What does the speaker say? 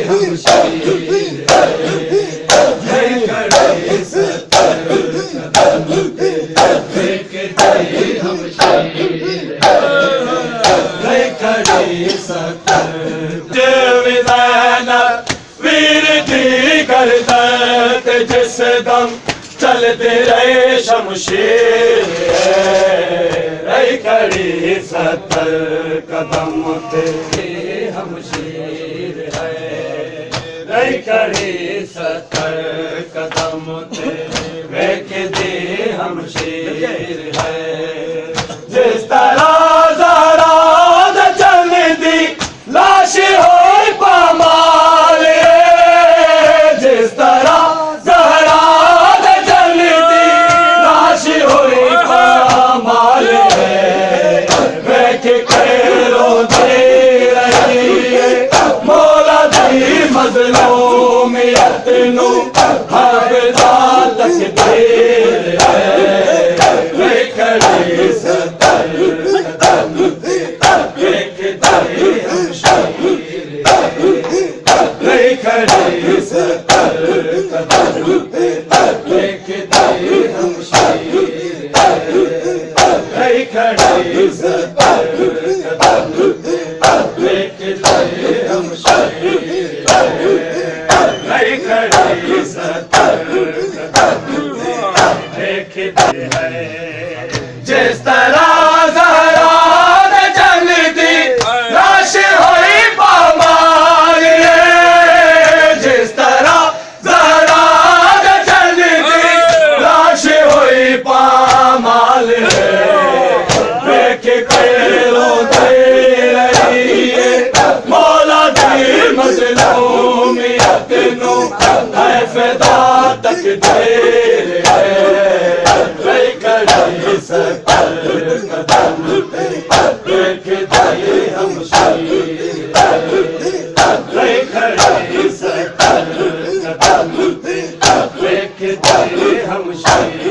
हम शीर है खड़े सतर कदम पे देखते हम शीर है खड़े सतर विधाना वीर दी करदत जिस दम चलते रहे शमशीर है खड़ी सतर कदम पे हम शीर है खड़ी सतर कदम पे देखते हम शीर है जिस तरह जरा चल दी लाश हो पामाल जिस तरह मज़लूमियत नु हाफ़िज़ा तकदीर है खड़ी सतर कदम पे देखते हम शीर है खड़ी सतर कदम पे देखते हम शीर है खड़ी सतर कदम पे देखते हम शीर खड़ी सतर कदम देखते हैं जिस तरह ज़हरा जलती लाश हुई पामाल जिस तरह ज़हरा जलती लाश हुई पामाल देखते रोते रही मौला दी मज़लूमियत नु फिदा तकदीर है खड़ी सतर कदम पे देखते हम शीर है खड़ी सतर कदम पे देखते हम शीर